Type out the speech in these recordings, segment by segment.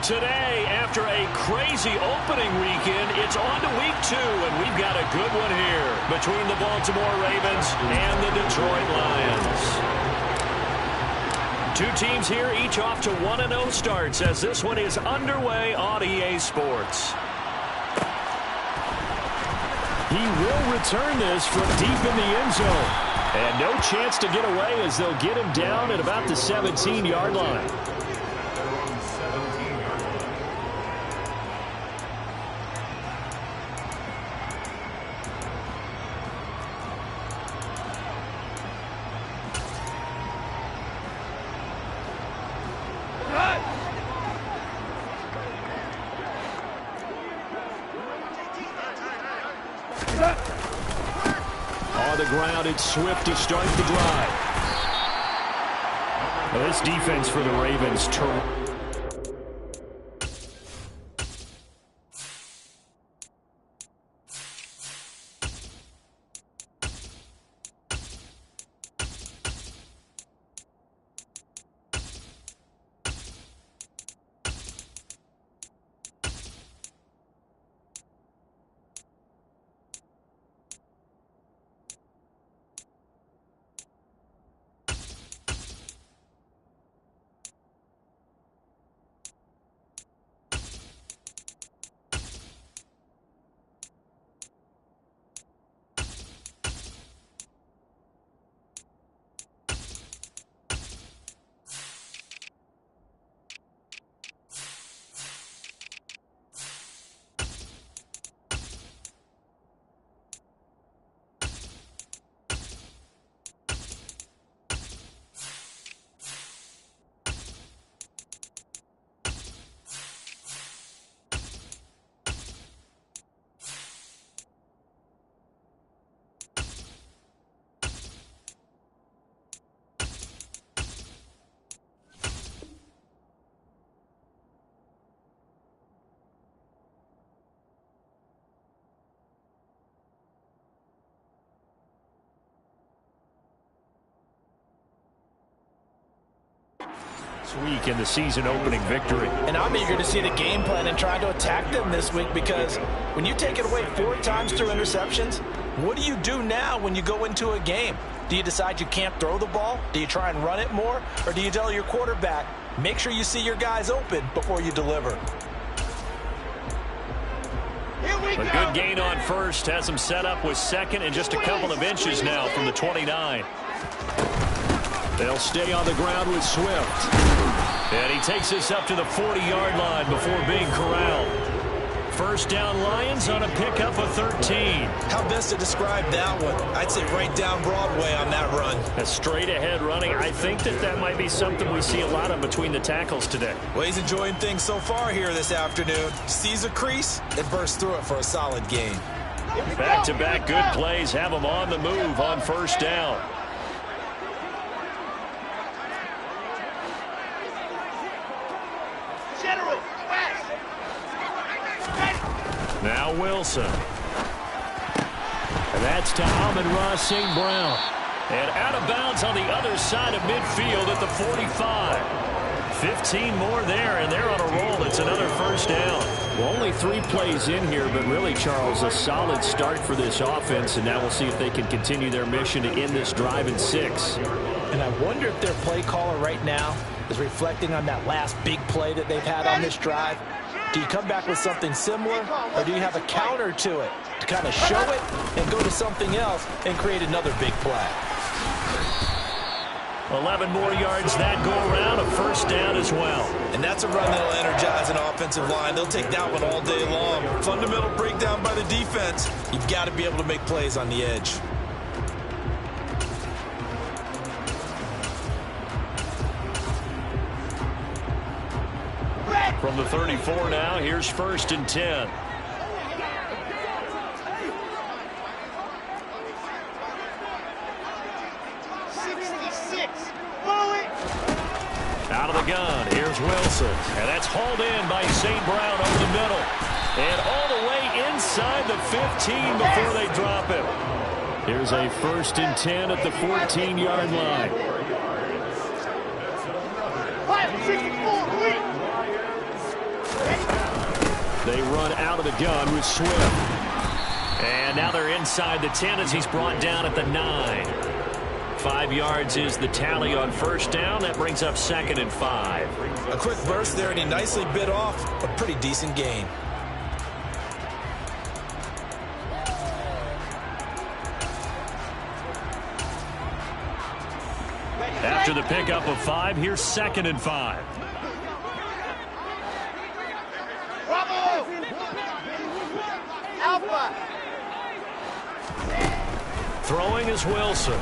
Today, after a crazy opening weekend, it's on to week 2, and we've got a good one here between the Baltimore Ravens and the Detroit Lions. Two teams here, each off to 1-0 starts as this one is underway on EA Sports. He will return this from deep in the end zone. And no chance to get away as they'll get him down at about the 17-yard line. On the ground, it's Swift to start the drive. Well, this defense for the Ravens week in the season opening victory. And I'm eager to see the game plan and try to attack them this week, because when you take it away 4 times through interceptions, what do you do now when you go into a game? Do you decide you can't throw the ball? Do you try and run it more? Or do you tell your quarterback, make sure you see your guys open before you deliver? A good gain on first has him set up with second and just a couple of inches now from the 29. They'll stay on the ground with Swift. And he takes this up to the 40-yard line before being corralled. First down Lions on a pickup of 13. How best to describe that one? I'd say right down Broadway on that run. A straight-ahead running. I think that might be something we see a lot of between the tackles today. Well, he's enjoying things so far here this afternoon. Sees a crease and bursts through it for a solid gain. Back-to-back good plays have him on the move on first down. Now Wilson. And that's to Amon-Ra St. Brown. And out of bounds on the other side of midfield at the 45. 15 more there, and they're on a roll. It's another first down. Well, only 3 plays in here, but really, Charles, a solid start for this offense, and now we'll see if they can continue their mission to end this drive in 6. And I wonder if their play caller right now is reflecting on that last big play that they've had on this drive. Do you come back with something similar, or do you have a counter to it to kind of show it and go to something else and create another big play? 11 more yards that go around, a first down as well. And that's a run that'll energize an offensive line. They'll take that one all day long. Fundamental breakdown by the defense. You've got to be able to make plays on the edge. From the 34 now, here's first and 10. Out of the gun, here's Wilson. And that's hauled in by St. Brown over the middle. And all the way inside the 15 before they drop him. Here's a first and 10 at the 14-yard line. They run out of the gun with Swift. And now they're inside the 10 as he's brought down at the 9. 5 yards is the tally on first down. That brings up 2nd and 5. A quick burst there, and he nicely bit off a pretty decent gain. After the pickup of 5, here's 2nd and 5. Alpha. Throwing is Wilson.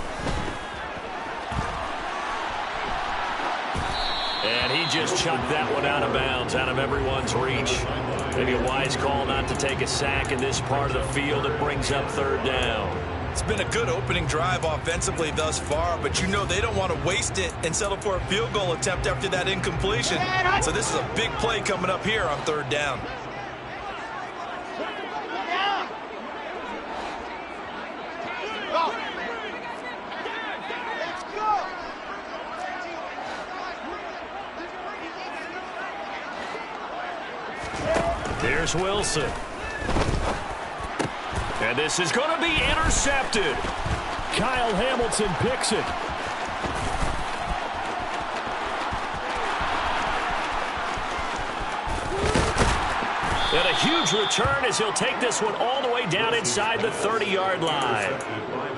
And he just chucked that one out of bounds, out of everyone's reach. Maybe a wise call not to take a sack in this part of the field. It brings up 3rd down. It's been a good opening drive offensively thus far, but you know they don't want to waste it and settle for a field goal attempt after that incompletion. So this is a big play coming up here on 3rd down. Here's Wilson. And this is going to be intercepted. Kyle Hamilton picks it. And a huge return as he'll take this one all the way down inside the 30-yard line.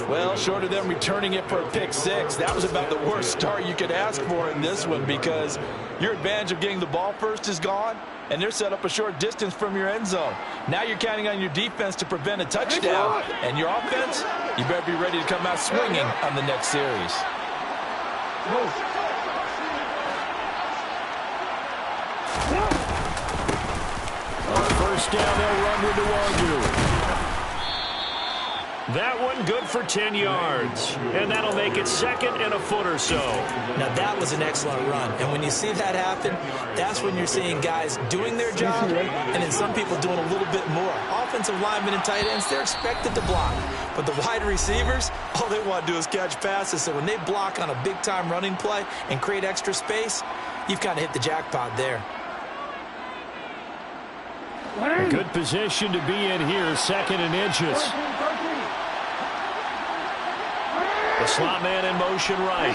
Well, short of them returning it for a pick 6, that was about the worst start you could ask for in this one, because your advantage of getting the ball first is gone, and they're set up a short distance from your end zone. Now you're counting on your defense to prevent a touchdown, and your offense, you better be ready to come out swinging on the next series. On first down, they'll run with Nwogu. That one good for 10 yards. And that'll make it 2nd and a foot or so. Now that was an excellent run. And when you see that happen, that's when you're seeing guys doing their job and then some people doing a little bit more. Offensive linemen and tight ends, they're expected to block. But the wide receivers, all they want to do is catch passes. So when they block on a big-time running play and create extra space, you've kind of hit the jackpot there. A good position to be in here, 2nd and inches. The slot man in motion right.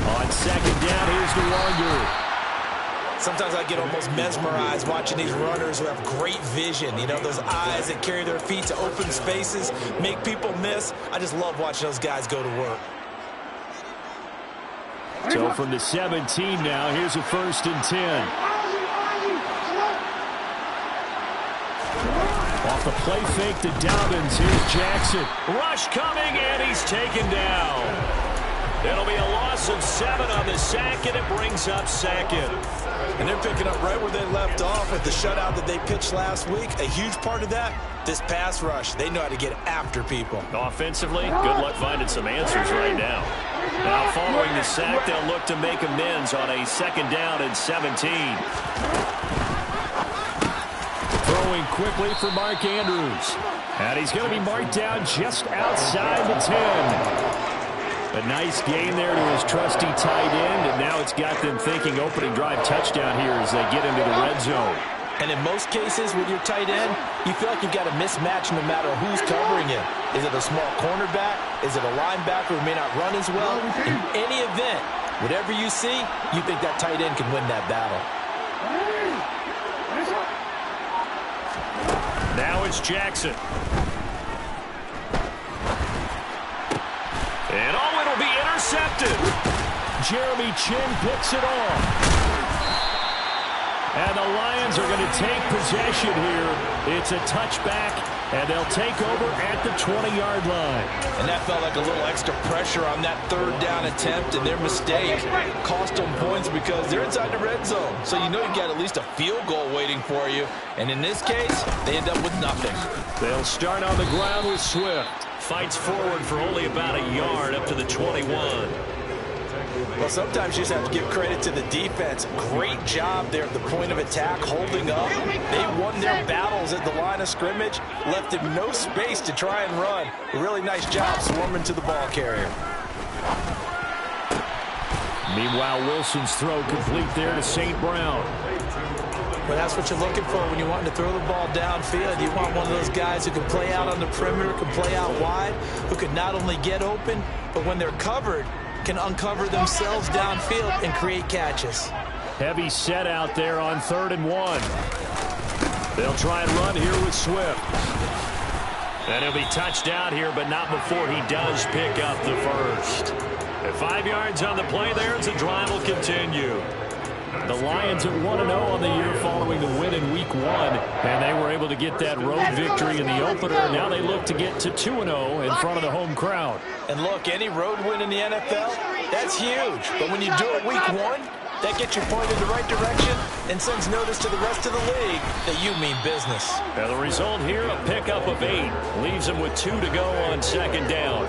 On 2nd down, here's Nwogu. Sometimes I get almost mesmerized watching these runners who have great vision. You know, those eyes that carry their feet to open spaces, make people miss. I just love watching those guys go to work. So from the 17 now, here's a 1st and 10. Off the play fake to Dobbins, here's Jackson. Rush coming, and he's taken down. It'll be a loss of 7 on the sack, and it brings up 2nd. And they're picking up right where they left off with the shutout that they pitched last week. A huge part of that, this pass rush. They know how to get after people. Offensively, good luck finding some answers right now. Now following the sack, they'll look to make amends on a 2nd down and 17. Throwing quickly for Mark Andrews. And he's going to be marked down just outside the 10. A nice gain there to his trusty tight end, and now it's got them thinking opening drive touchdown here as they get into the red zone. And in most cases with your tight end, you feel like you've got a mismatch no matter who's covering him. Is it a small cornerback? Is it a linebacker who may not run as well? In any event, whatever you see, you think that tight end can win that battle. Now it's Jackson. And oh, it'll be intercepted. Jeremy Chinn picks it off. And the Lions are going to take possession here. It's a touchback, and they'll take over at the 20-yard line. And that felt like a little extra pressure on that 3rd down attempt, and their mistake cost them points because they're inside the red zone. So you know you've got at least a field goal waiting for you. And in this case, they end up with nothing. They'll start on the ground with Swift. Fights forward for only about a yard up to the 21. Well, sometimes you just have to give credit to the defense. Great job there at the point of attack, holding up. They won their battles at the line of scrimmage, left him no space to try and run. A really nice job swarming to the ball carrier. Meanwhile, Wilson's throw complete there to St. Brown. Well, that's what you're looking for when you want to throw the ball downfield. You want one of those guys who can play out on the perimeter, can play out wide, who can not only get open, but when they're covered, can uncover themselves downfield and create catches. Heavy set out there on 3rd and 1. They'll try and run here with Swift. And he'll be touched out here, but not before he does pick up the first. At 5 yards on the play there as the drive will continue. The Lions at 1-0 on the year following the win in Week 1, and they were able to get that road victory in the opener. Now they look to get to 2-0 in front of the home crowd. And look, any road win in the NFL, that's huge. But when you do it Week 1, that gets you pointed in the right direction and sends notice to the rest of the league that you mean business. Now the result here, a pickup of 8. Leaves them with 2 to go on 2nd down.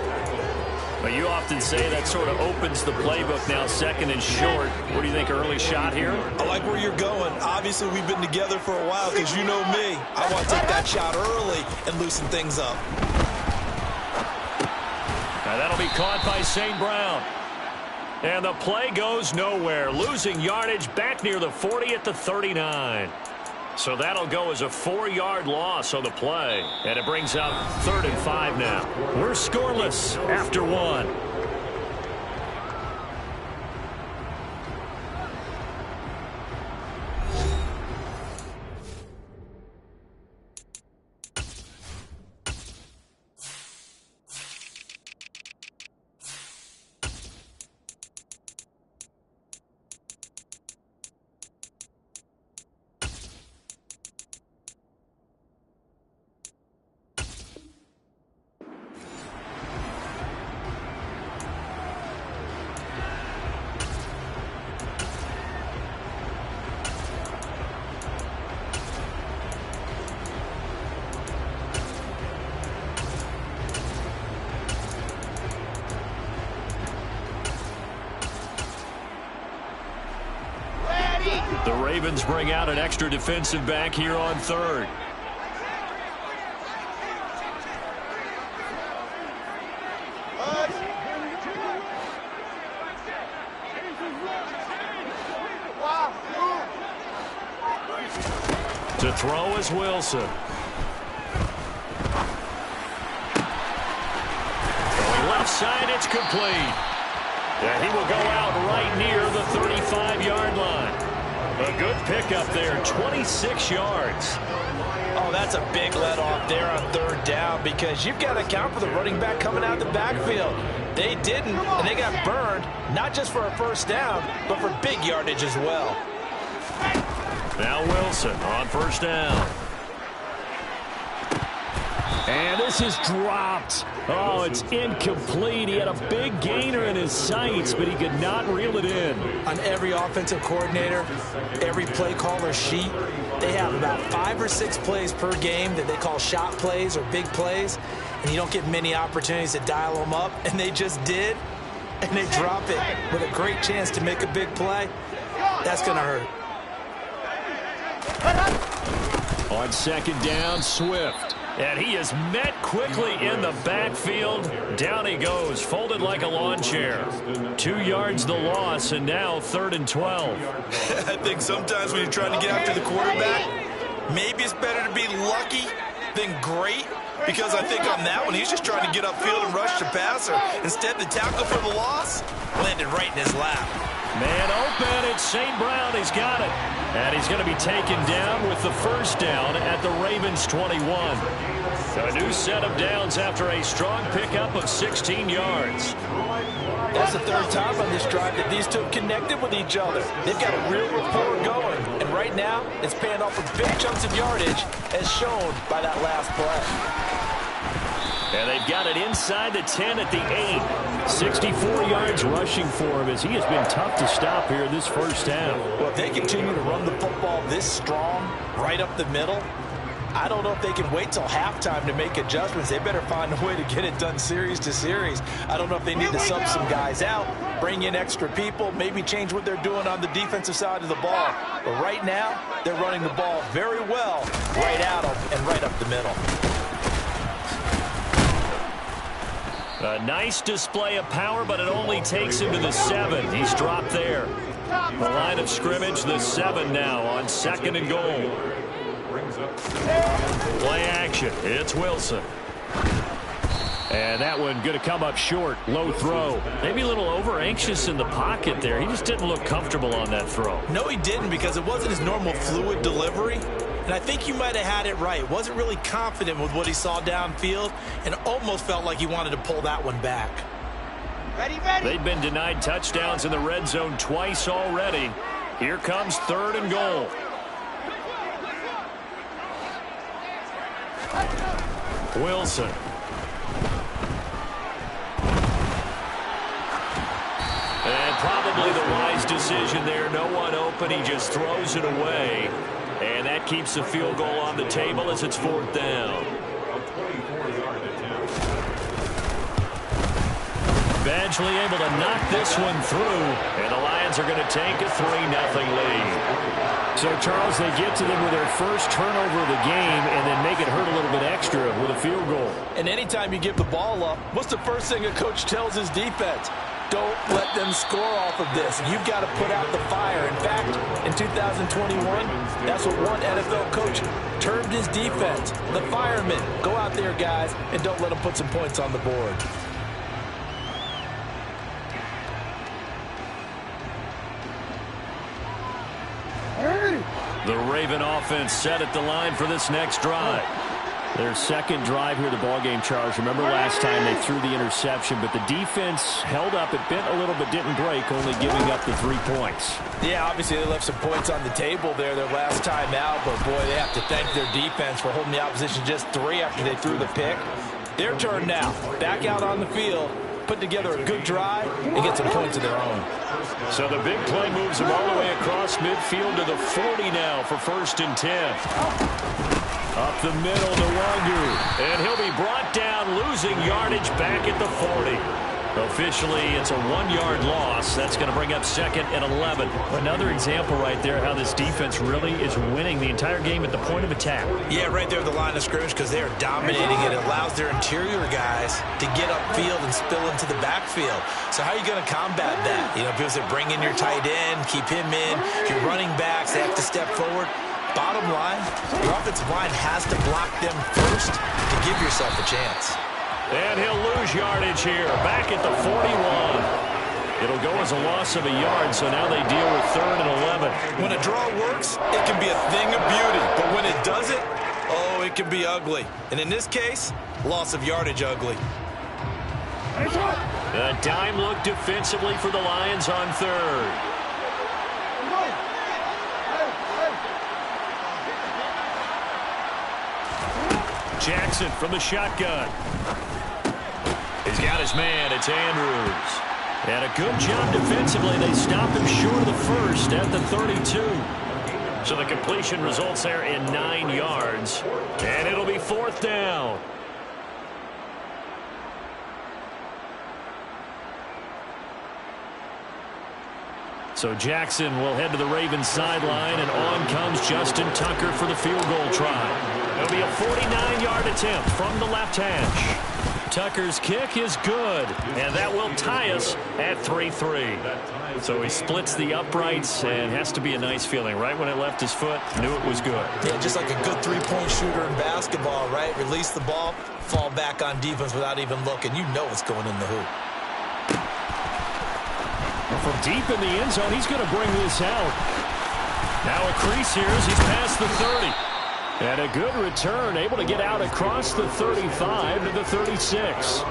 But you often say that sort of opens the playbook now, 2nd and short. What do you think, early shot here? I like where you're going. Obviously, we've been together for a while because you know me. I want to take that shot early and loosen things up. Now that'll be caught by St. Brown. And the play goes nowhere. Losing yardage back near the 40 at the 39. So that'll go as a 4-yard loss on the play. And it brings up 3rd and 5 now. We're scoreless after 1. The Ravens bring out an extra defensive back here on 3rd. To throw is Wilson. Going left side, it's complete. And he will go out right near the 35-yard line. A good pickup there, 26 yards. Oh, that's a big let off there on 3rd down because you've got to account for the running back coming out of the backfield. They didn't, and they got burned, not just for a 1st down, but for big yardage as well. Now Wilson on 1st down. And this is dropped. Oh, it's incomplete. He had a big gainer in his sights, but he could not reel it in. On every offensive coordinator, every play caller sheet, they have about 5 or 6 plays per game that they call shot plays or big plays, and you don't get many opportunities to dial them up, and they just did, and they drop it with a great chance to make a big play. That's going to hurt. On 2nd down, Swift. And he is met quickly in the backfield. Down he goes, folded like a lawn chair. 2 yards the loss, and now 3rd and 12. I think sometimes when you're trying to get after the quarterback, maybe it's better to be lucky than great. Because I think on that one, he's just trying to get upfield and rush the passer. Instead, the tackle for the loss landed right in his lap. Man open, it's St. Brown. He's got it. And he's going to be taken down with the 1st down at the Ravens 21. A new set of downs after a strong pickup of 16 yards. That's the 3rd time on this drive that these two have connected with each other. They've got a real rapport going. And right now, it's paying off with big chunks of yardage as shown by that last play. And they've got it inside the 10 at the 8. 64 yards rushing for him as he has been tough to stop here this 1st half. Well, if they continue to run the football this strong, right up the middle, I don't know if they can wait till halftime to make adjustments. They better find a way to get it done series to series. I don't know if they need to sub some guys out, bring in extra people, maybe change what they're doing on the defensive side of the ball. But right now, they're running the ball very well right out of and right up the middle. A nice display of power, but it only takes him to the 7. He's dropped there. The line of scrimmage, the 7 now on 2nd and goal. Play action. It's Wilson. And that one going to come up short. Low throw. Maybe a little over-anxious in the pocket there. He just didn't look comfortable on that throw. No, he didn't, because it wasn't his normal fluid delivery. And I think you might have had it right. Wasn't really confident with what he saw downfield and almost felt like he wanted to pull that one back. Ready. They've been denied touchdowns in the red zone twice already. Here comes 3rd and goal. Wilson. And probably the wise decision there. No one open. He just throws it away. And that keeps the field goal on the table as it's 4th down. Eventually able to knock this one through. And the Lions are going to take a 3-0 lead. So, Charles, they get to them with their first turnover of the game and then make it hurt a little bit extra with a field goal. And anytime you give the ball up, what's the first thing a coach tells his defense? Don't let them score off of this. You've got to put out the fire. In fact, in 2021, that's what one NFL coach termed his defense. The firemen. Go out there, guys, and don't let them put some points on the board. The Raven offense set at the line for this next drive. Their second drive here of the ballgame, Charles. Remember last time they threw the interception, but the defense held up. It bent a little but didn't break, only giving up the 3 points. Yeah, obviously they left some points on the table there their last time out, but boy, they have to thank their defense for holding the opposition just 3 after they threw the pick. Their turn now. Back out on the field, put together a good drive, and get some points of their own. So the big play moves him all the way across midfield to the 40 now for 1st and 10. Up the middle to Wangu. And he'll be brought down, losing yardage back at the 40. Officially, it's a 1-yard loss. That's going to bring up 2nd and 11. Another example right there how this defense really is winning the entire game at the point of attack. Yeah, right there at the line of scrimmage, because they are dominating it. It allows their interior guys to get upfield and spill into the backfield. So how are you going to combat that? You know, people say bring in your tight end, keep him in. Your running backs, they have to step forward. Bottom line, your offensive line has to block them first to give yourself a chance. And he'll lose yardage here, back at the 41. It'll go as a loss of a yard, so now they deal with 3rd and 11. When a draw works, it can be a thing of beauty. But when it doesn't, oh, it can be ugly. And in this case, loss of yardage ugly. A dime look defensively for the Lions on 3rd. Jackson from the shotgun. He's got his man. It's Andrews. And a good job defensively. They stop him short of the 1st at the 32. So the completion results there in 9 yards. And it'll be 4th down. So Jackson will head to the Ravens sideline, and on comes Justin Tucker for the field goal try. It'll be a 49-yard attempt from the left hash. Tucker's kick is good, and that will tie us at 3-3. So he splits the uprights, and has to be a nice feeling. Right when it left his foot, knew it was good. Yeah, just like a good three-point shooter in basketball, right? Release the ball, fall back on defense without even looking. You know it's going in the hoop. From deep in the end zone, he's going to bring this out. Now a crease here as he's past the 30. And a good return, able to get out across the 35 to the 36.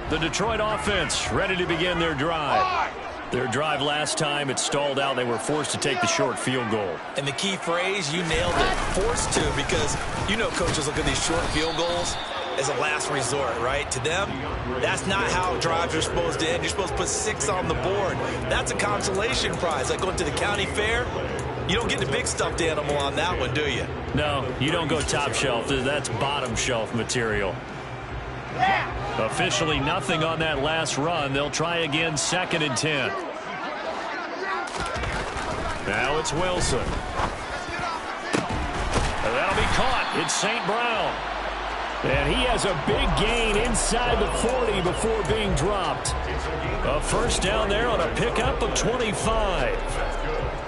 The Detroit offense ready to begin their drive. Their drive last time, it stalled out. They were forced to take the short field goal. And the key phrase, you nailed it, forced to, because you know coaches look at these short field goals. as a last resort, right? To them, that's not how drives are supposed to end. You're supposed to put 6 on the board. That's a consolation prize. Like going to the county fair, you don't get the big stuffed animal on that one, do you? No, you don't go top shelf. That's bottom shelf material. Officially nothing on that last run. They'll try again, 2nd and 10. Now it's Wilson. That'll be caught. It's St. Brown. And he has a big gain inside the 40 before being dropped. A first down there on a pickup of 25.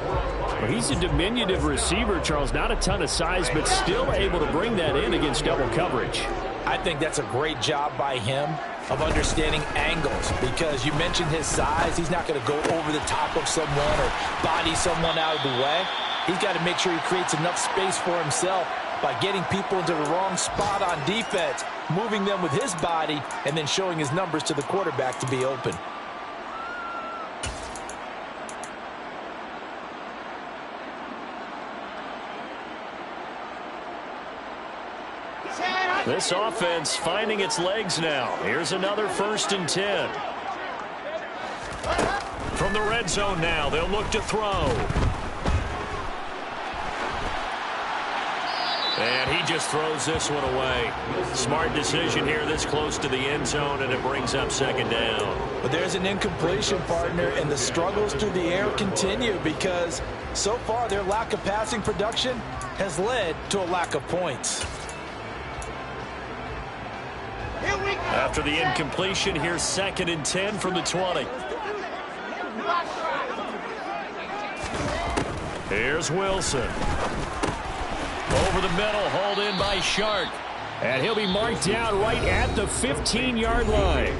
Well, he's a diminutive receiver, Charles. Not a ton of size, but still able to bring that in against double coverage. I think that's a great job by him of understanding angles, because you mentioned his size. He's not going to go over the top of someone or body someone out of the way. He's got to make sure he creates enough space for himself by getting people into the wrong spot on defense, moving them with his body, and then showing his numbers to the quarterback to be open. This offense finding its legs now. Here's another 1st and 10. From the red zone now, they'll look to throw. And he just throws this one away. Smart decision here this close to the end zone, and it brings up 2nd down. But there's an incompletion, partner, and the struggles through the air continue because so far their lack of passing production has led to a lack of points. After the incompletion, here's 2nd and 10 from the 20. Here's Wilson. Over the middle, hauled in by Shark. And he'll be marked down right at the 15-yard line.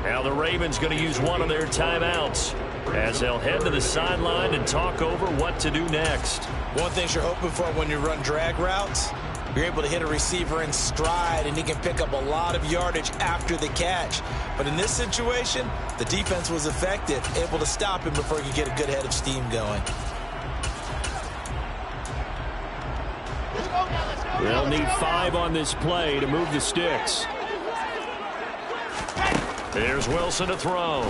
Now the Ravens going to use one of their timeouts as they'll head to the sideline and talk over what to do next. One thing you're hoping for when you run drag routes, you're able to hit a receiver in stride, and he can pick up a lot of yardage after the catch. But in this situation, the defense was effective, able to stop him before he could get a good head of steam going. They'll need 5 on this play to move the sticks. There's Wilson to throw.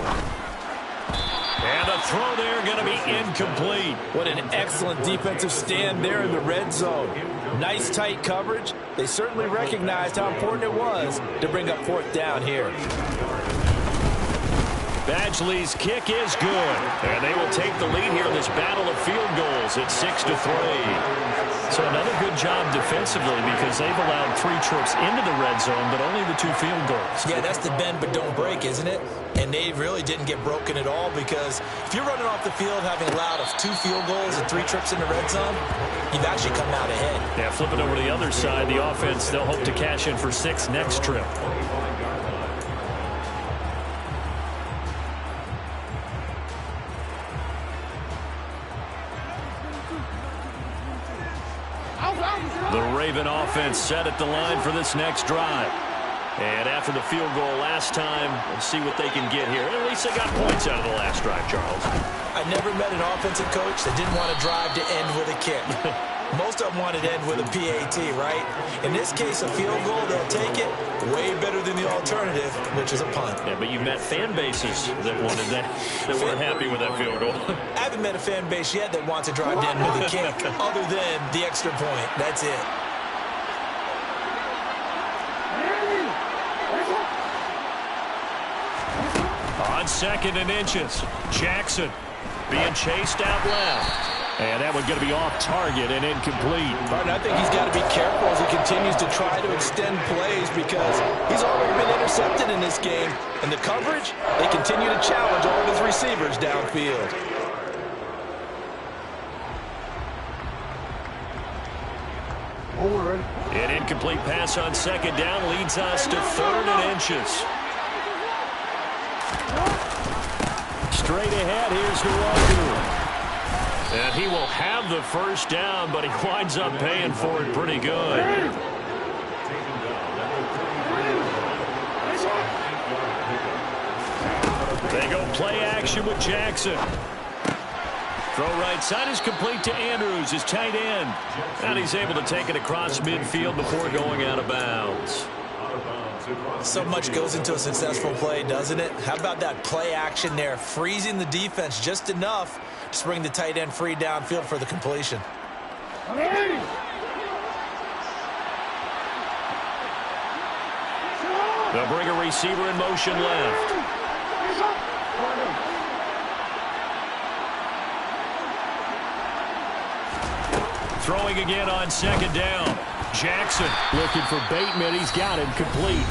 And a throw there going to be incomplete. What an excellent defensive stand there in the red zone. Nice tight coverage. They certainly recognized how important it was to bring up 4th down here. Badgley's kick is good. And they will take the lead here in this battle of field goals at 6-3. So another good job defensively because they've allowed 3 trips into the red zone, but only the 2 field goals. Yeah, that's the bend but don't break, isn't it? And they really didn't get broken at all because if you're running off the field having allowed 2 field goals and 3 trips in the red zone, you've actually come out ahead. Yeah, flipping over to the other side, the offense, they'll hope to cash in for 6 next trip. The Raven offense set at the line for this next drive. And after the field goal last time, let's see what they can get here. At least they got points out of the last drive, Charles. I never met an offensive coach that didn't want to drive to end with a kick. Most of them wanted to end with a PAT, right? In this case, a field goal, they'll take it. Way better than the alternative, which is a punt. Yeah, but you've met fan bases that wanted that weren't happy with that field goal. I haven't met a fan base yet that wants to drive to end with a kick, other than the extra point. That's it. On 2nd and inches, Jackson being chased out left. And that one going to be off target and incomplete. Martin, I think he's got to be careful as he continues to try to extend plays because he's already been intercepted in this game. And the coverage, they continue to challenge all of his receivers downfield. An incomplete pass on 2nd down leads us to 3rd and inches. Straight ahead, here's Nwoku. And he will have the first down, but he winds up paying for it pretty good. They go play action with Jackson. Throw right side is complete to Andrews, his tight end. And he's able to take it across midfield before going out of bounds. So much goes into a successful play, doesn't it? How about that play action there, freezing the defense just enough to bring the tight end free downfield for the completion. They'll bring a receiver in motion left. Throwing again on second down. Jackson looking for Bateman. He's got him complete.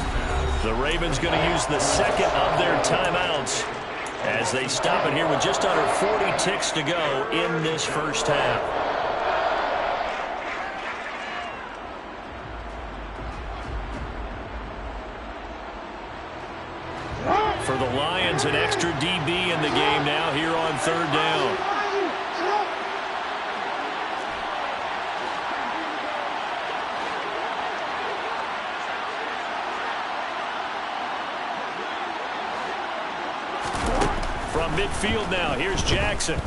The Ravens going to use the second of their timeouts as they stop it here with just under 40 ticks to go in this first half. For the Lions, an extra DB in the game now here on third down. From midfield now, here's Jackson.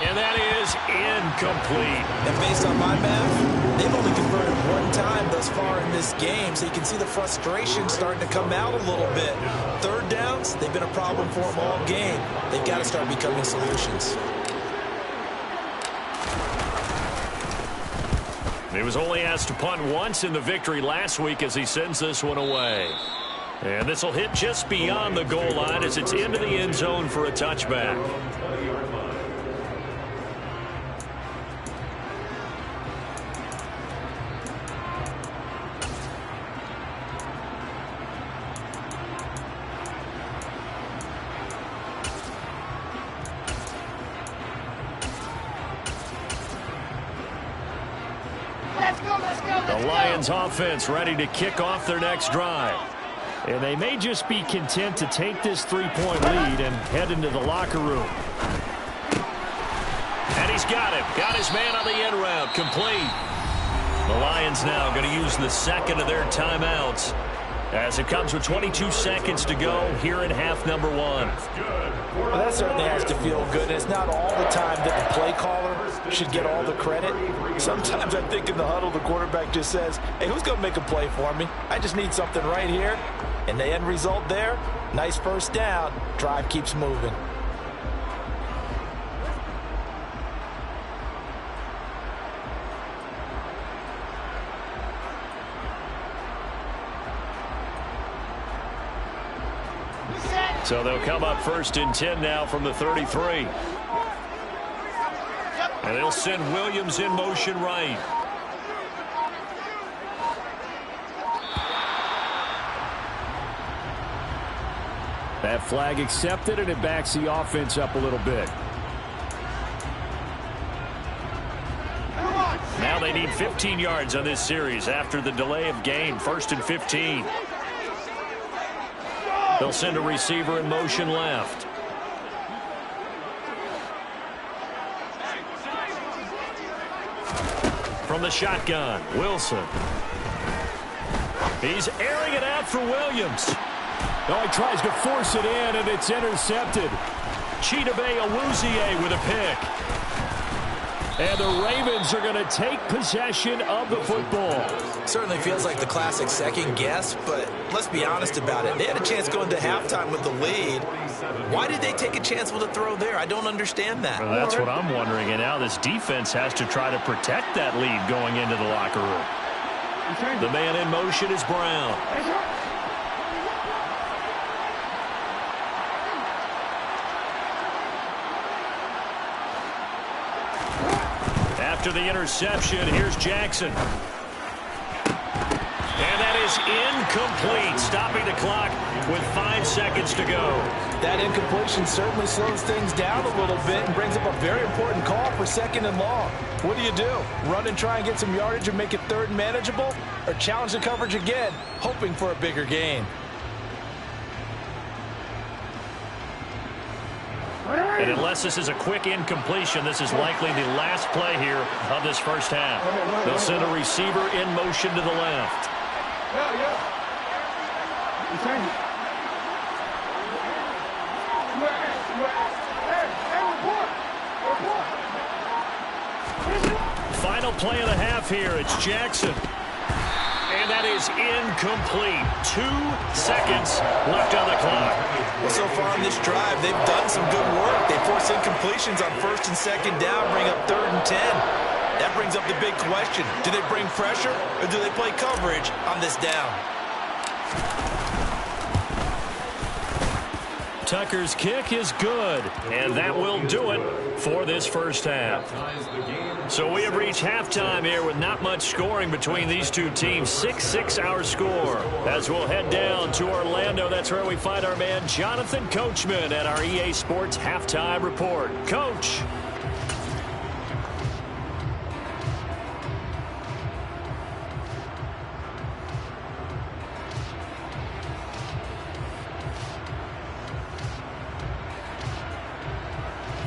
And that is incomplete. And based on my math, they've only converted one time thus far in this game, so you can see the frustration starting to come out a little bit. Third downs, they've been a problem for them all game. They've got to start becoming solutions. He was only asked to punt once in the victory last week as he sends this one away. And this will hit just beyond the goal line as it's into the end zone for a touchback. The Lions offense ready to kick off their next drive. And they may just be content to take this 3-point lead and head into the locker room. And he's got him. Got his man on the end route. Complete. The Lions now going to use the second of their timeouts as it comes with 22 seconds to go here in half number one. Well, that certainly has to feel good. It's not all the time that the play caller should get all the credit. Sometimes I think in the huddle, the quarterback just says, hey, who's going to make a play for me? I just need something right here. And the end result there, nice first down. Drive keeps moving. So they'll come up first and 10 now from the 33. And they'll send Williams in motion right. That flag accepted, and it backs the offense up a little bit. Now they need 15 yards on this series after the delay of game. First and 15. They'll send a receiver in motion left. From the shotgun, Wilson. He's airing it out for Williams. Oh, he tries to force it in, and it's intercepted. Chidobe Awuzie with a pick. And the Ravens are going to take possession of the football. Certainly feels like the classic second guess, but let's be honest about it. They had a chance going to halftime with the lead. Why did they take a chance with a throw there? I don't understand that. Well, that's what I'm wondering. And now this defense has to try to protect that lead going into the locker room. The man in motion is Brown. After the interception, here's Jackson. And that is incomplete, stopping the clock with 5 seconds to go. That incompletion certainly slows things down a little bit and brings up a very important call for second and long. What do? Run and try and get some yardage and make it third and manageable? Or challenge the coverage again, hoping for a bigger gain? And unless this is a quick incompletion, this is likely the last play here of this first half. They'll send a receiver in motion to the left. Final play of the half here. It's Jackson. And that is incomplete. 2 seconds left on the clock. Well, so far on this drive, they've done some good work. They force incompletions on 1st and 2nd down, bring up 3rd and 10. That brings up the big question. Do they bring pressure or do they play coverage on this down? Tucker's kick is good, and that will do it for this first half. So we have reached halftime here with not much scoring between these two teams. 6-6 our score. As we'll head down to Orlando, that's where we find our man Jonathan Coachman at our EA Sports Halftime Report. Coach.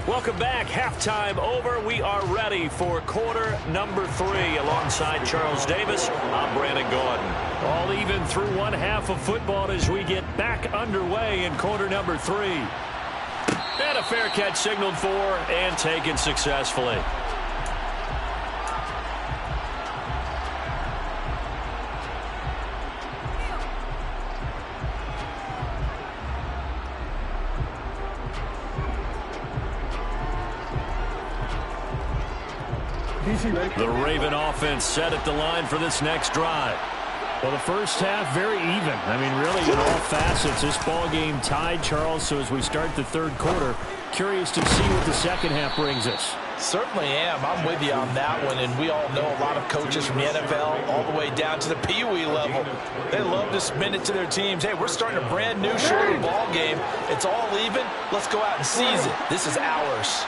Welcome back. Halftime over. We are ready for quarter number 3. Alongside Charles Davis, I'm Brandon Gordon. All even through one half of football as we get back underway in quarter number 3. And a fair catch signaled for and taken successfully. The Raven offense set at the line for this next drive. Well, the first half, very even. I mean, really, in all facets, this ball game tied, Charles. So as we start the third quarter, curious to see what the second half brings us. Certainly am. I'm with you on that one, and we all know a lot of coaches from the NFL all the way down to the Pee Wee level. They love to spin it to their teams. Hey, we're starting a brand new shorter ball game. It's all even. Let's go out and seize it. This is ours.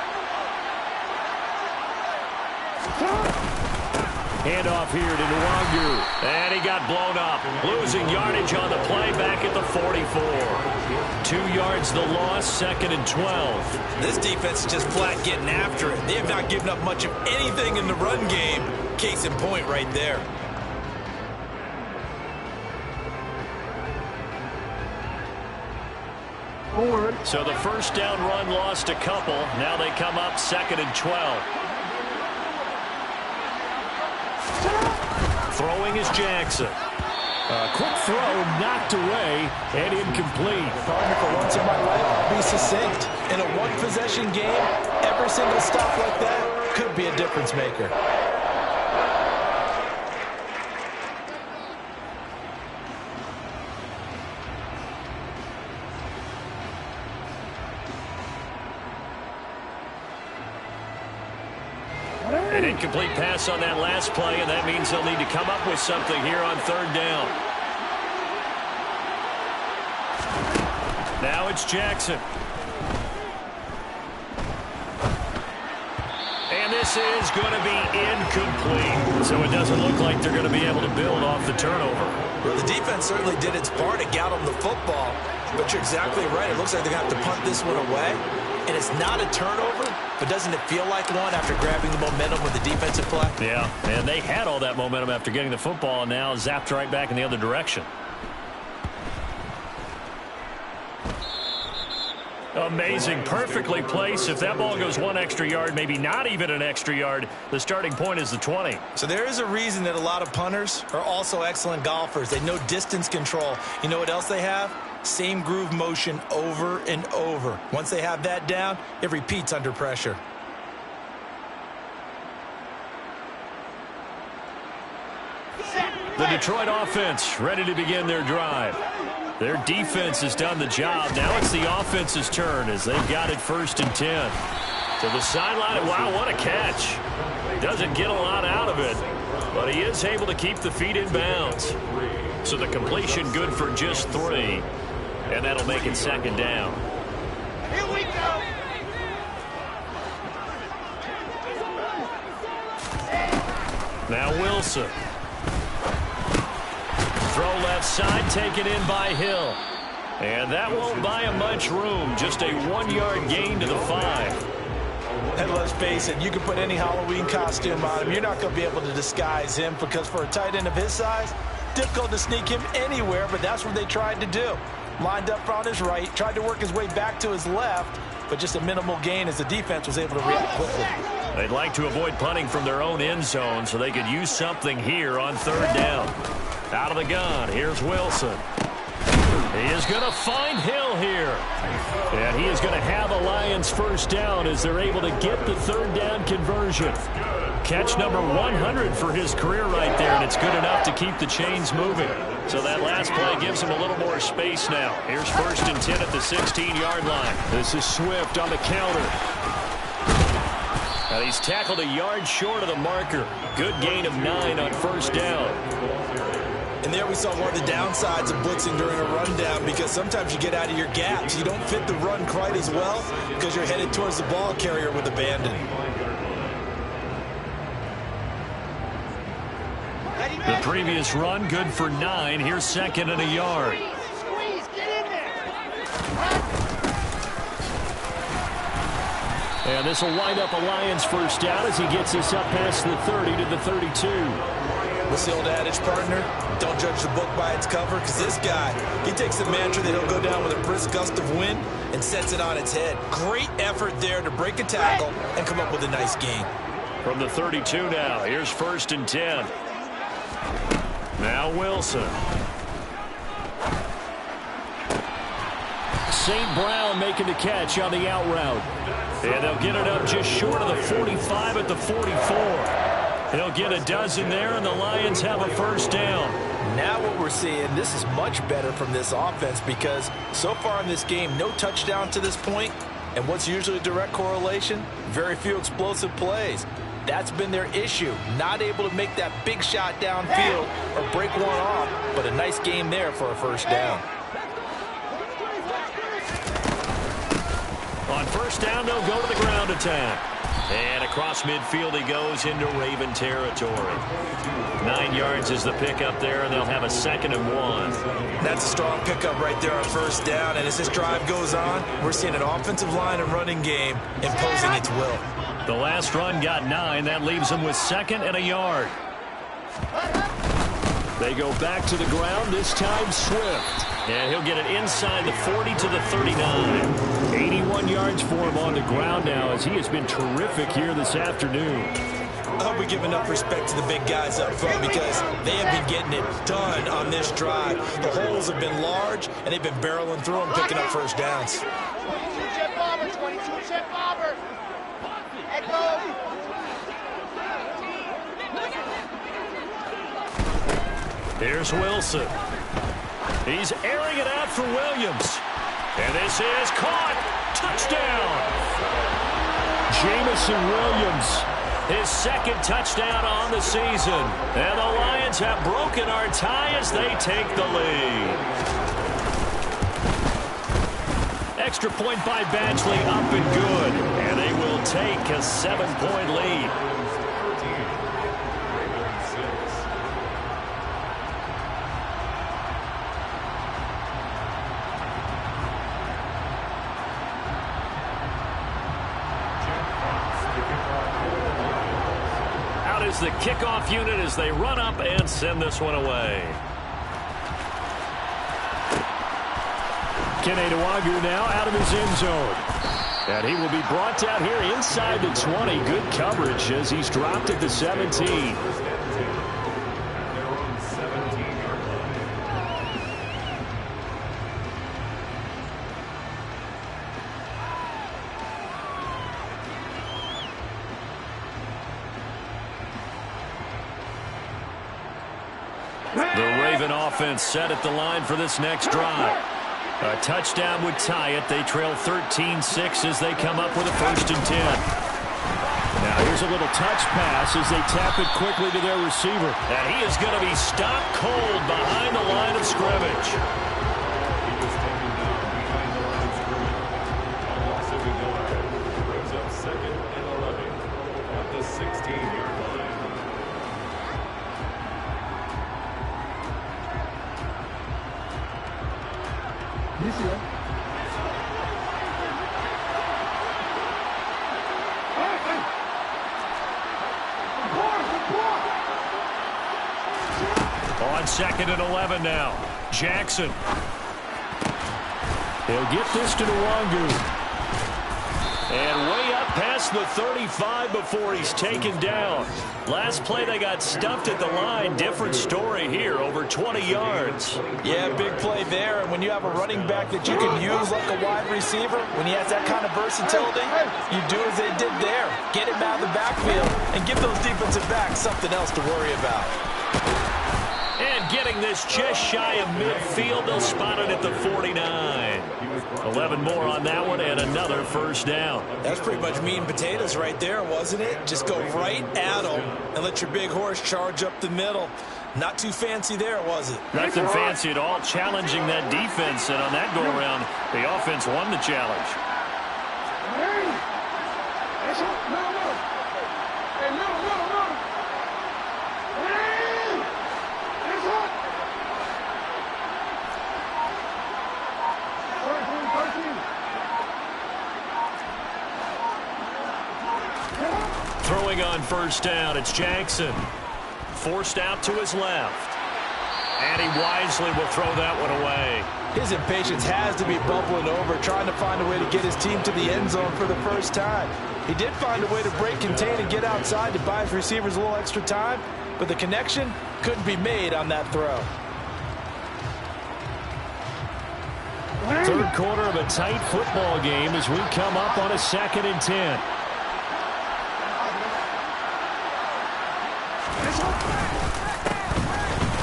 Handoff here to Nwangu. And he got blown up. Losing yardage on the play back at the 44. 2 yards the loss, 2nd and 12. This defense is just flat getting after it. They have not given up much of anything in the run game. Case in point right there. So the first down run lost a couple. Now they come up 2nd and 12. Throwing is Jackson. Quick throw, knocked away, and incomplete. Partner, for once in my life, I'll be succinct. In a one-possession game, every single stop like that could be a difference maker. An incomplete pass on that last play, and that means they'll need to come up with something here on 3rd down. Now it's Jackson. And this is going to be incomplete. So it doesn't look like they're going to be able to build off the turnover. Well, the defense certainly did its part to get them the football. But you're exactly right. It looks like they're going to have to punt this one away. And it's not a turnover, but doesn't it feel like one after grabbing the momentum with the defensive play? Yeah, and they had all that momentum after getting the football, and now zapped right back in the other direction. Amazing, perfectly placed. If that ball goes 1 extra yard, maybe not even an extra yard, the starting point is the 20. So there is a reason that a lot of punters are also excellent golfers. They know distance control. You know what else they have? Same groove motion over and over. Once they have that down, it repeats under pressure. The Detroit offense ready to begin their drive. Their defense has done the job. Now it's the offense's turn as they've got it 1st and 10. To the sideline. Wow, what a catch. Doesn't get a lot out of it, but he is able to keep the feet in bounds. So the completion good for just 3. And that'll make it 2nd down. Here we go. Now Wilson. Throw left side, taken in by Hill. And that won't buy him much room. Just a 1-yard gain to the 5. And let's face it, you can put any Halloween costume on him. You're not going to be able to disguise him because for a tight end of his size, difficult to sneak him anywhere, but that's what they tried to do. Lined up on his right, tried to work his way back to his left, but just a minimal gain as the defense was able to react quickly. They'd like to avoid punting from their own end zone so they could use something here on 3rd down. Out of the gun, here's Wilson. He is going to find Hill here. And he is going to have a Lions first down as they're able to get the third down conversion. Catch number 100 for his career right there, and it's good enough to keep the chains moving. So that last play gives him a little more space now. Here's 1st and 10 at the 16-yard line. This is Swift on the counter. And he's tackled a yard short of the marker. Good gain of 9 on first down. And there we saw one of the downsides of blitzing during a rundown, because sometimes you get out of your gaps. You don't fit the run quite as well because you're headed towards the ball carrier with abandon. The previous run, good for 9. Here's 2nd and a yard. Squeeze, get in there. And this will wind up a Lions first down as he gets us up past the 30 to the 32. What's the old adage, partner? Don't judge the book by its cover, because this guy, he takes the mantra that he'll go down with a brisk gust of wind and sets it on its head. Great effort there to break a tackle and come up with a nice gain. From the 32 now, here's 1st and 10. Now Wilson. St. Brown making the catch on the out route. And they'll get it up just short of the 45 at the 44. He'll get a dozen there, and the Lions have a first down. Now what we're seeing, this is much better from this offense, because so far in this game, no touchdown to this point. And what's usually a direct correlation? Very few explosive plays. That's been their issue, not able to make that big shot downfield or break one off, but a nice game there for a first down. On first down, they'll go to the ground attack. And across midfield he goes into Raven territory. 9 yards is the pickup there, and they'll have a 2nd and 1. That's a strong pickup right there on first down, and as this drive goes on, we're seeing an offensive line and running game imposing its will. The last run got 9. That leaves them with 2nd and a yard. They go back to the ground, this time Swift. And he'll get it inside the 40 to the 39. 81 yards for him on the ground now, as he has been terrific here this afternoon. I hope we give enough respect to the big guys up front, because they have been getting it done on this drive. The holes have been large, and they've been barreling through them, picking up first downs. 22 Jet Bomber, 22 Jet Bomber. Echo. Here's Wilson. He's airing it out for Williams. And this is caught. Touchdown. Jamison Williams. His 2nd touchdown on the season. And the Lions have broken our tie as they take the lead. Extra point by Badgley, up and good. And they will take a 7-point lead. Is the kickoff unit as they run up and send this one away. Kene Nwangwu now out of his end zone. And he will be brought down here inside the 20. Good coverage as he's dropped at the 17. The Raven offense set at the line for this next drive. A touchdown would tie it. They trail 13-6 as they come up with a 1st and 10. Now here's a little touch pass as they tap it quickly to their receiver. And he is going to be stopped cold behind the line of scrimmage. On 2nd and 11 now. Jackson. He'll get this to Nwangwu. And way up past the 35 before he's taken down. Last play they got stuffed at the line. Different story here, over 20 yards. Yeah, big play there. And when you have a running back that you can use like a wide receiver, when he has that kind of versatility, you do as they did there. Get him out of the backfield and give those defensive backs something else to worry about. And getting this just shy of midfield, they'll spot it at the 49. 11 more on that one and another first down. That's pretty much meat and potatoes right there, wasn't it? Just go right at them and let your big horse charge up the middle. Not too fancy there, was it? Nothing fancy at all, challenging that defense. And on that go-around, the offense won the challenge. Throwing on first down, it's Jackson. Forced out to his left. And he wisely will throw that one away. His impatience has to be bubbling over, trying to find a way to get his team to the end zone for the first time. He did find a way to break, contain, and get outside to buy his receivers a little extra time, but the connection couldn't be made on that throw. Third quarter of a tight football game as we come up on a 2nd and 10.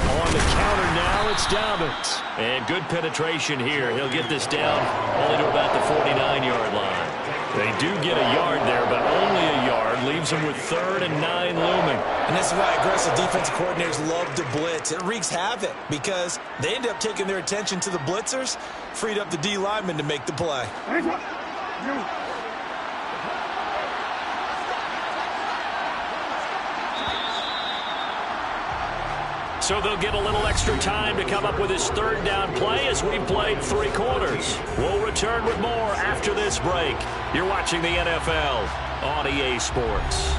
On the counter now, it's Dobbins. And good penetration here. He'll get this down only to about the 49-yard line. They do get a yard there, but only a yard. Leaves them with 3rd and 9 looming. And this is why aggressive defensive coordinators love to blitz. It wreaks havoc because they end up taking their attention to the blitzers, freed up the D lineman to make the play. So they'll get a little extra time to come up with his 3rd down play as we played 3 quarters. We'll return with more after this break. You're watching the NFL on EA Sports.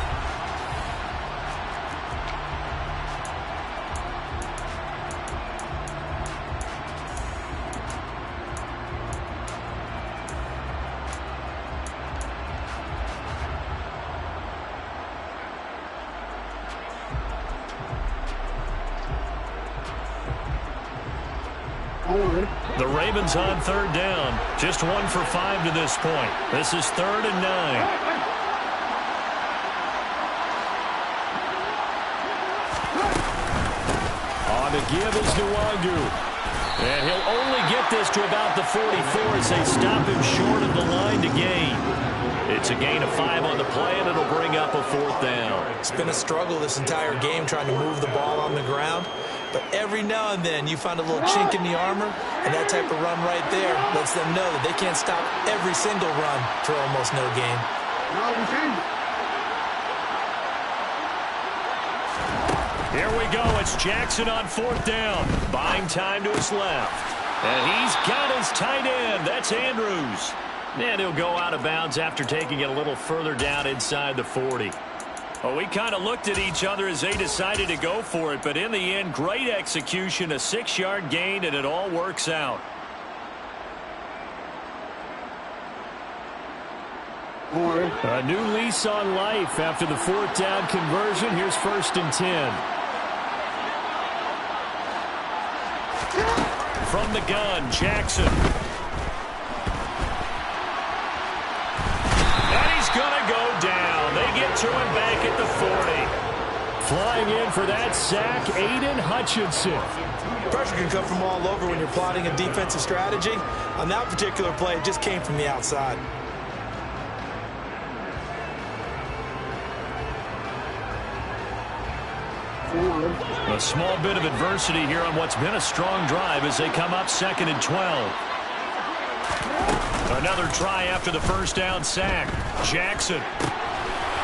The Ravens on 3rd down. Just 1 for 5 to this point. This is 3rd and 9. On the give is Nwangu. And he'll only get this to about the 44 as they stop him short of the line to gain. It's a gain of 5 on the play, and it'll bring up a 4th down. It's been a struggle this entire game trying to move the ball on the ground. But every now and then you find a little chink in the armor, and that type of run right there lets them know that they can't stop every single run for almost no gain. Here we go. It's Jackson on 4th down. Buying time to his left. And he's got his tight end. That's Andrews. And he'll go out of bounds after taking it a little further down inside the 40. Well, we kind of looked at each other as they decided to go for it, but in the end, great execution, a 6-yard gain, and it all works out. A new lease on life after the 4th down conversion. Here's 1st and 10. From the gun, Jackson. And he's going to go down. They get to him back at the 40. Flying in for that sack, Aiden Hutchinson. Pressure can come from all over when you're plotting a defensive strategy. On that particular play, it just came from the outside. A small bit of adversity here on what's been a strong drive as they come up 2nd and 12. Another try after the 1st down sack. Jackson.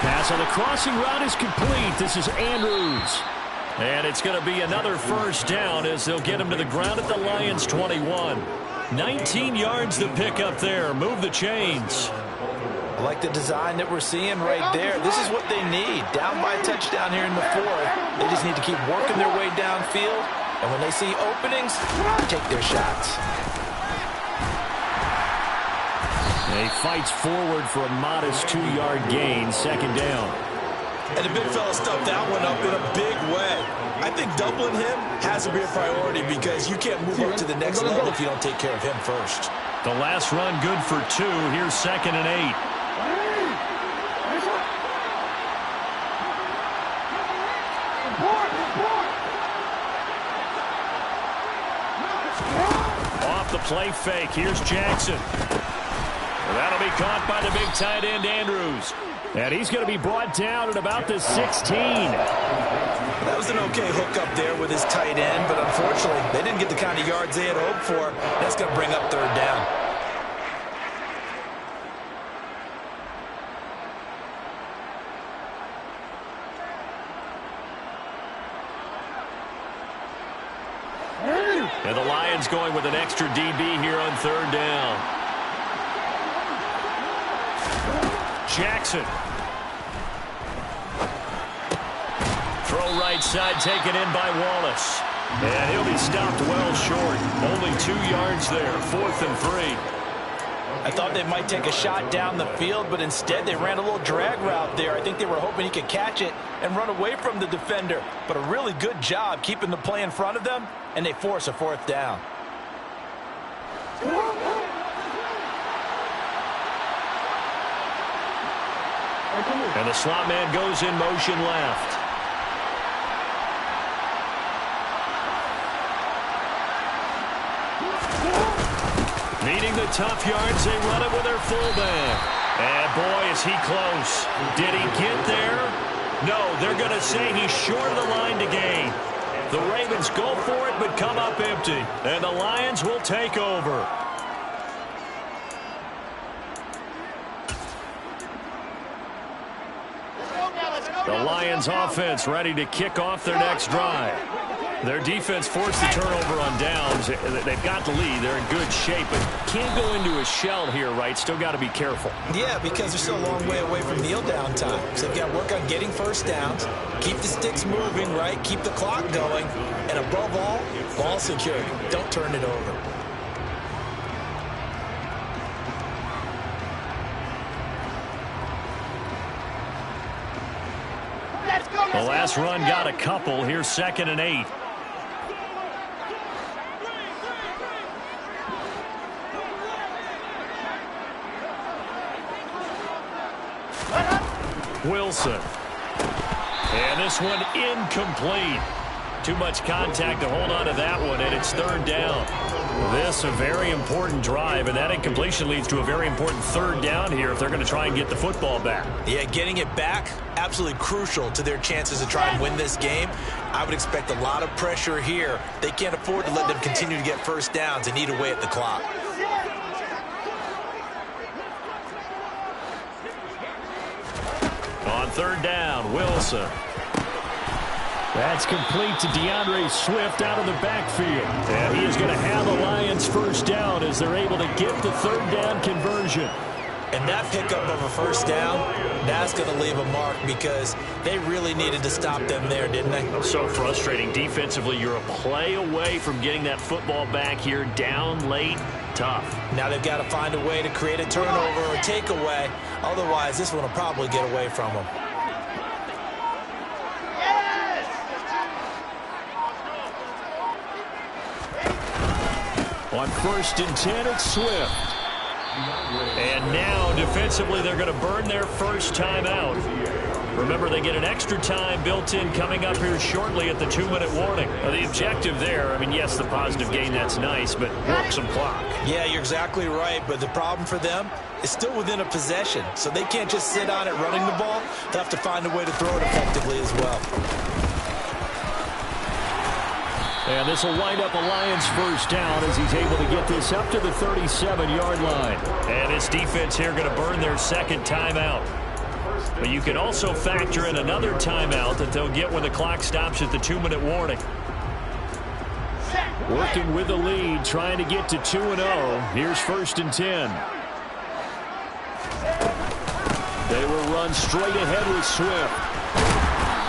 Pass on the crossing route is complete. This is Andrews. And it's going to be another 1st down as they'll get him to the ground at the Lions' 21. 19 yards to pick up there. Move the chains. I like the design that we're seeing right there. This is what they need. Down by a touchdown here in the 4th. They just need to keep working their way downfield. And when they see openings, take their shots. He fights forward for a modest 2-yard gain, second down. And the big fella stuffed that one up in a big way. I think doubling him has to be a priority because you can't move up to the next level if you don't take care of him first. The last run good for 2. Here's 2nd and 8. Off the play fake. Here's Jackson. That'll be caught by the big tight end, Andrews. And he's going to be brought down at about the 16. That was an okay hook up there with his tight end, but unfortunately, they didn't get the kind of yards they had hoped for. That's going to bring up 3rd down. And the Lions going with an extra DB here on 3rd down. Jackson. Throw right side taken in by Wallace. And he'll be stopped well short. Only 2 yards there. 4th and 3. I thought they might take a shot down the field, but instead they ran a little drag route there. I think they were hoping he could catch it and run away from the defender. But a really good job keeping the play in front of them, and they force a 4th down. And the slot man goes in motion left. Needing the tough yards, they run it with their fullback. And boy, is he close. Did he get there? No, they're going to say he's short of the line to gain. The Ravens go for it, but come up empty. And the Lions will take over. The Lions offense ready to kick off their next drive. Their defense forced the turnover on downs. They've got the lead. They're in good shape, but can't go into a shell here, right? Still got to be careful. Yeah, because they're still a long way away from kneel down time. So they've got to work on getting first downs, keep the sticks moving, right? Keep the clock going. And above all, ball security. Don't turn it over. The last run got a couple. Here's 2nd and 8. Wilson. And this one incomplete. Too much contact to hold on to that one, and it's 3rd down. This a very important drive, and that incompletion leads to a very important 3rd down here if they're going to try and get the football back. Yeah, getting it back, absolutely crucial to their chances to try and win this game. I would expect a lot of pressure here. They can't afford to let them continue to get first downs and eat away at the clock. On 3rd down, Wilson. That's complete to DeAndre Swift out of the backfield. And he is going to have the Lions first down as they're able to get the 3rd down conversion. And that pickup of a first down, that's going to leave a mark because they really needed to stop them there, didn't they? So frustrating. Defensively, you're a play away from getting that football back here down late. Tough. Now they've got to find a way to create a turnover or takeaway. Otherwise, this one will probably get away from them. On 1st and 10, it's Swift. And now, defensively, they're going to burn their first time out. Remember, they get an extra time built in coming up here shortly at the 2-minute warning. The objective there, I mean, yes, the positive gain, that's nice, but work some clock. Yeah, you're exactly right, but the problem for them is still within a possession, so they can't just sit on it running the ball. They'll have to find a way to throw it effectively as well. And this will wind up a Lions first down as he's able to get this up to the 37-yard line. And this defense here going to burn their 2nd timeout. But you can also factor in another timeout that they'll get when the clock stops at the 2-minute warning. Working with the lead, trying to get to 2-0. Here's 1st and 10. They will run straight ahead with Swift.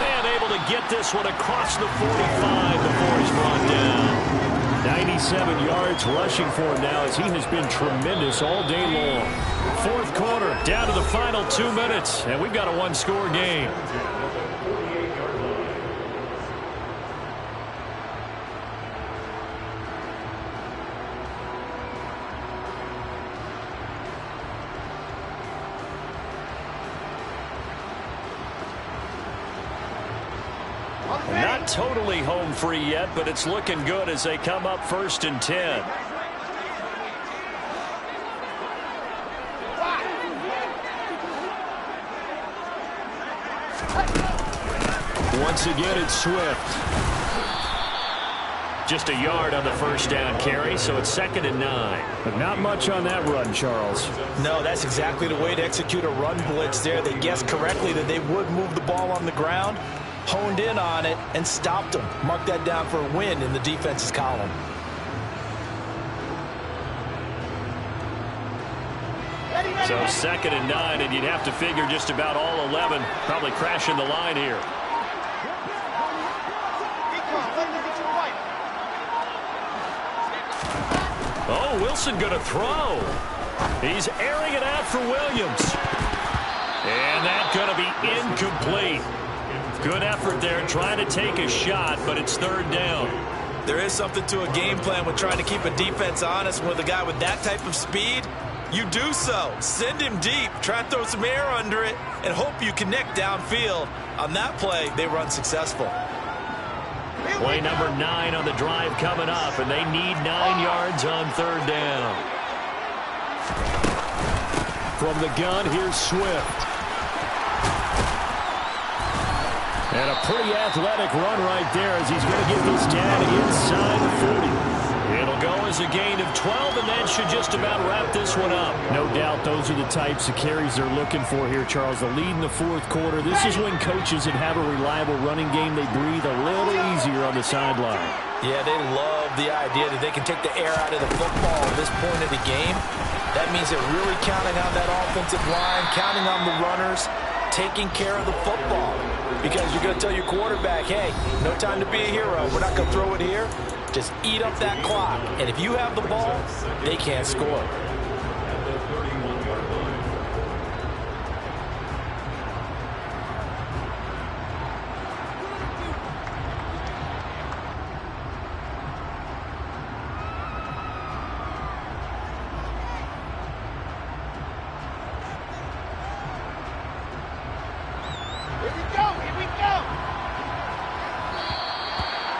And able to get this one across the 45 before he's brought down. 27 yards rushing for him now as he has been tremendous all day long. Fourth quarter, down to the final 2 minutes, and we've got a one-score game. Not totally home free yet, but it's looking good as they come up 1st and 10. Once again, it's Swift. Just a yard on the first down carry, so it's 2nd and 9. But not much on that run, Charles. No, that's exactly the way to execute a run blitz there. They guessed correctly that they would move the ball on the ground, honed in on it, and stopped them. Mark that down for a win in the defense's column. So 2nd and 9, and you'd have to figure just about all 11 probably crashing the line here. Oh, Wilson going to throw. He's airing it out for Williams. And that's going to be incomplete. Good effort there trying to take a shot, but it's 3rd down. There is something to a game plan with trying to keep a defense honest. With a guy with that type of speed, you do so. Send him deep. Try and throw some air under it and hope you connect downfield. On that play, they run successful. Play number 9 on the drive coming up, and they need 9 yards on 3rd down. From the gun, here's Swift. And a pretty athletic run right there as he's going to get this down inside the 40. It'll go as a gain of 12, and that should just about wrap this one up. No doubt those are the types of carries they're looking for here, Charles. The lead in the 4th quarter. This is when coaches that have a reliable running game, they breathe a little easier on the sideline. Yeah, they love the idea that they can take the air out of the football at this point of the game. That means they're really counting on that offensive line, counting on the runners, taking care of the football. Because you're going to tell your quarterback, hey, no time to be a hero. We're not going to throw it here. Just eat up that clock. And if you have the ball, they can't score.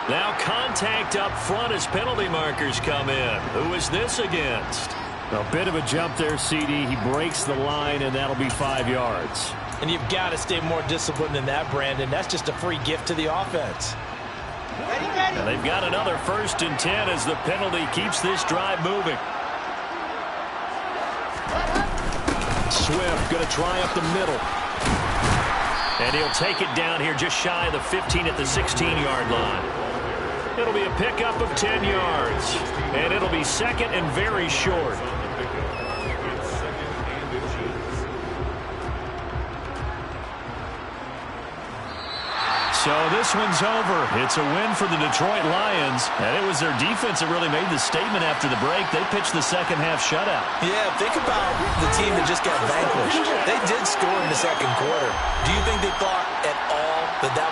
Now contact up front as penalty markers come in. Who is this against? A bit of a jump there, CD. He breaks the line, and that'll be 5 yards. And you've got to stay more disciplined than that, Brandon. That's just a free gift to the offense. And they've got another 1st and 10 as the penalty keeps this drive moving. Swift going to try up the middle. And he'll take it down here just shy of the 15 at the 16-yard line. It'll be a pickup of 10 yards. And it'll be 2nd and very short. So this one's over. It's a win for the Detroit Lions. And it was their defense that really made the statement after the break. They pitched the second-half shutout. Yeah, think about the team that just got vanquished. They did score in the 2nd quarter. Do you think they thought at all that